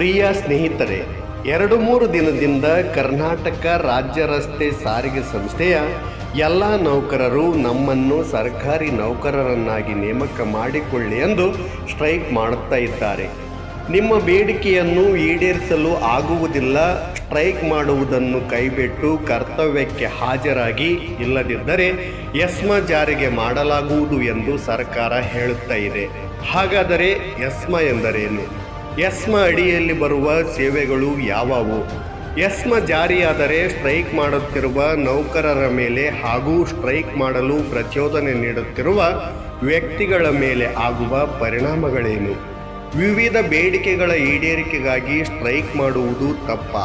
ಪ್ರಿಯ ಸ್ನೇಹಿತರೆ, 2-3 ದಿನದಿಂದ ಕರ್ನಾಟಕ ರಾಜ್ಯ ರಸ್ತೆ ಸಾರಿಗೆ ಸಂಸ್ಥೆಯ ಎಲ್ಲ ನೌಕರರು ನಮ್ಮನ್ನು ಸರ್ಕಾರಿ ನೌಕರರನ್ನಾಗಿ ನೇಮಕ ಮಾಡಿಕೊಳ್ಳಿ ಎಂದು ಸ್ಟ್ರೈಕ್ ಮಾಡುತ್ತಾ ಇದ್ದಾರೆ. ನಿಮ್ಮ ಬೇಡಿಕೆಯನ್ನು ಈಡೇರಿಸಲು ಆಗುವುದಿಲ್ಲ, ಸ್ಟ್ರೈಕ್ ಮಾಡುವುದನ್ನು ಕೈಬಿಟ್ಟು ಕರ್ತವ್ಯಕ್ಕೆ ಹಾಜರಾಗಿ, ಇಲ್ಲದಿದ್ದರೆ ಎಸ್ಮಾ ಜಾರಿಗೆ ಮಾಡಲಾಗುವುದು ಎಂದು ಸರ್ಕಾರ ಹೇಳುತ್ತಾ ಇದೆ. ಹಾಗಾದರೆ ಎಸ್ಮಾ ಎಂದರೇನು? ಎಸ್ಮಾ ಅಡಿಯಲ್ಲಿ ಬರುವ ಸೇವೆಗಳು ಯಾವುವು? ಎಸ್ಮಾ ಜಾರಿಯಾದರೆ ಸ್ಟ್ರೈಕ್ ಮಾಡುತ್ತಿರುವ ನೌಕರರ ಮೇಲೆ ಹಾಗೂ ಸ್ಟ್ರೈಕ್ ಮಾಡಲು ಪ್ರಚೋದನೆ ನೀಡುತ್ತಿರುವ ವ್ಯಕ್ತಿಗಳ ಮೇಲೆ ಆಗುವ ಪರಿಣಾಮಗಳೇನು? ವಿವಿಧ ಬೇಡಿಕೆಗಳ ಈಡೇರಿಕೆಗಾಗಿ ಸ್ಟ್ರೈಕ್ ಮಾಡುವುದು ತಪ್ಪ?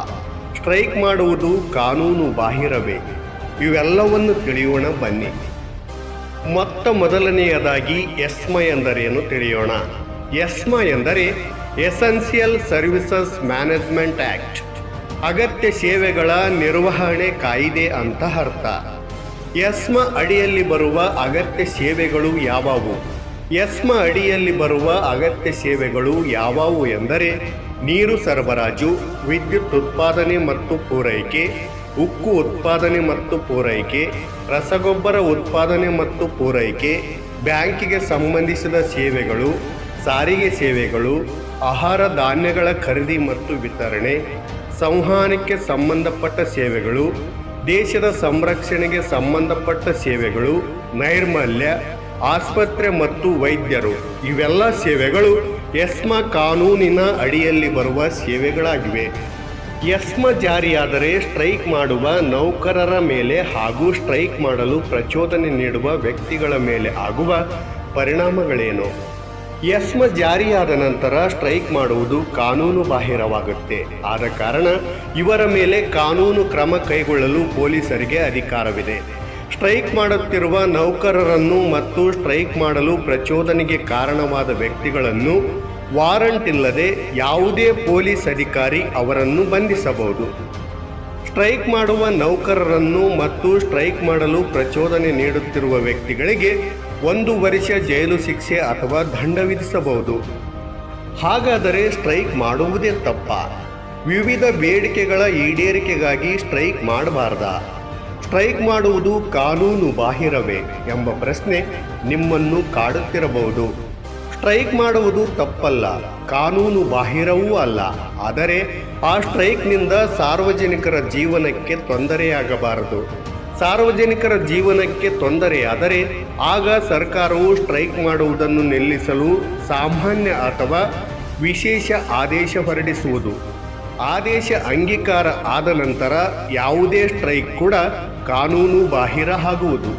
ಸ್ಟ್ರೈಕ್ ಮಾಡುವುದು ಕಾನೂನು ಬಾಹಿರವೇ? ಇವೆಲ್ಲವನ್ನು ತಿಳಿಯೋಣ ಬನ್ನಿ. ಮೊದಲನೆಯದಾಗಿ ಎಸ್ಮಾ ಎಂದರೇನು ತಿಳಿಯೋಣ. ಎಸ್ಮಾ ಎಂದರೆ ಎಸೆನ್ಷಿಯಲ್ ಸರ್ವಿಸಸ್ ಮ್ಯಾನೇಜ್ಮೆಂಟ್ ಆ್ಯಕ್ಟ್, ಅಗತ್ಯ ಸೇವೆಗಳ ನಿರ್ವಹಣೆ ಕಾಯ್ದೆ ಅಂತ ಅರ್ಥ. ಎಸ್ಮಾ ಅಡಿಯಲ್ಲಿ ಬರುವ ಅಗತ್ಯ ಸೇವೆಗಳು ಯಾವುವು? ಎಸ್ಮಾ ಅಡಿಯಲ್ಲಿ ಬರುವ ಅಗತ್ಯ ಸೇವೆಗಳು ಯಾವುವು ಎಂದರೆ ನೀರು ಸರಬರಾಜು, ವಿದ್ಯುತ್ ಉತ್ಪಾದನೆ ಮತ್ತು ಪೂರೈಕೆ, ಉಕ್ಕು ಉತ್ಪಾದನೆ ಮತ್ತು ಪೂರೈಕೆ, ರಸಗೊಬ್ಬರ ಉತ್ಪಾದನೆ ಮತ್ತು ಪೂರೈಕೆ, ಬ್ಯಾಂಕಿಗೆ ಸಂಬಂಧಿಸಿದ ಸೇವೆಗಳು, ಸಾರಿಗೆ ಸೇವೆಗಳು, ಆಹಾರ ಧಾನ್ಯಗಳ ಖರೀದಿ ಮತ್ತು ವಿತರಣೆ, ಸಂವಹನಕ್ಕೆ ಸಂಬಂಧಪಟ್ಟ ಸೇವೆಗಳು, ದೇಶದ ಸಂರಕ್ಷಣೆಗೆ ಸಂಬಂಧಪಟ್ಟ ಸೇವೆಗಳು, ನೈರ್ಮಲ್ಯ, ಆಸ್ಪತ್ರೆ ಮತ್ತು ವೈದ್ಯರು. ಇವೆಲ್ಲ ಸೇವೆಗಳು ಎಸ್ಮಾ ಕಾನೂನಿನ ಅಡಿಯಲ್ಲಿ ಬರುವ ಸೇವೆಗಳಾಗಿವೆ. ಎಸ್ಮಾ ಜಾರಿಯಾದರೆ ಸ್ಟ್ರೈಕ್ ಮಾಡುವ ನೌಕರರ ಮೇಲೆ ಹಾಗೂ ಸ್ಟ್ರೈಕ್ ಮಾಡಲು ಪ್ರಚೋದನೆ ನೀಡುವ ವ್ಯಕ್ತಿಗಳ ಮೇಲೆ ಆಗುವ ಪರಿಣಾಮಗಳೇನು? ಎಸ್ಮಾ ಜಾರಿಯಾದ ನಂತರ ಸ್ಟ್ರೈಕ್ ಮಾಡುವುದು ಕಾನೂನು ಬಾಹಿರವಾಗುತ್ತೆ. ಆದ ಕಾರಣ ಇವರ ಮೇಲೆ ಕಾನೂನು ಕ್ರಮ ಕೈಗೊಳ್ಳಲು ಪೊಲೀಸರಿಗೆ ಅಧಿಕಾರವಿದೆ. ಸ್ಟ್ರೈಕ್ ಮಾಡುತ್ತಿರುವ ನೌಕರರನ್ನು ಮತ್ತು ಸ್ಟ್ರೈಕ್ ಮಾಡಲು ಪ್ರಚೋದನೆಗೆ ಕಾರಣವಾದ ವ್ಯಕ್ತಿಗಳನ್ನು ವಾರಂಟ್ ಇಲ್ಲದೆ ಯಾವುದೇ ಪೊಲೀಸ್ ಅಧಿಕಾರಿ ಅವರನ್ನು ಬಂಧಿಸಬಹುದು. ಸ್ಟ್ರೈಕ್ ಮಾಡುವ ನೌಕರರನ್ನು ಮತ್ತು ಸ್ಟ್ರೈಕ್ ಮಾಡಲು ಪ್ರಚೋದನೆ ನೀಡುತ್ತಿರುವ ವ್ಯಕ್ತಿಗಳಿಗೆ 1 ವರ್ಷ ಜೈಲು ಶಿಕ್ಷೆ ಅಥವಾ ದಂಡ ವಿಧಿಸಬಹುದು. ಹಾಗಾದರೆ ಸ್ಟ್ರೈಕ್ ಮಾಡುವುದೇ ತಪ್ಪ? ವಿವಿಧ ಬೇಡಿಕೆಗಳ ಈಡೇರಿಕೆಗಾಗಿ ಸ್ಟ್ರೈಕ್ ಮಾಡಬಾರ್ದಾ? ಸ್ಟ್ರೈಕ್ ಮಾಡುವುದು ಕಾನೂನು ಬಾಹಿರವೇ ಎಂಬ ಪ್ರಶ್ನೆ ನಿಮ್ಮನ್ನು ಕಾಡುತ್ತಿರಬಹುದು. ಸ್ಟ್ರೈಕ್ ಮಾಡುವುದು ತಪ್ಪಲ್ಲ, ಕಾನೂನು ಬಾಹಿರವೂ ಅಲ್ಲ. ಆದರೆ ಆ ಸ್ಟ್ರೈಕ್ನಿಂದ ಸಾರ್ವಜನಿಕರ ಜೀವನಕ್ಕೆ ತೊಂದರೆಯಾಗಬಾರದು. ಸಾರ್ವಜನಿಕರ ಜೀವನಕ್ಕೆ ತೊಂದರೆಯಾದರೆ ಆಗ ಸರ್ಕಾರವು ಸ್ಟ್ರೈಕ್ ಮಾಡುವುದನ್ನು ನಿಲ್ಲಿಸಲು ಸಾಮಾನ್ಯ ಅಥವಾ ವಿಶೇಷ ಆದೇಶ ಹೊರಡಿಸುವುದು. ಆದೇಶ ಅಂಗೀಕಾರ ಆದ ನಂತರ ಯಾವುದೇ ಸ್ಟ್ರೈಕ್ ಕೂಡ ಕಾನೂನು ಬಾಹಿರ ಆಗುವುದು.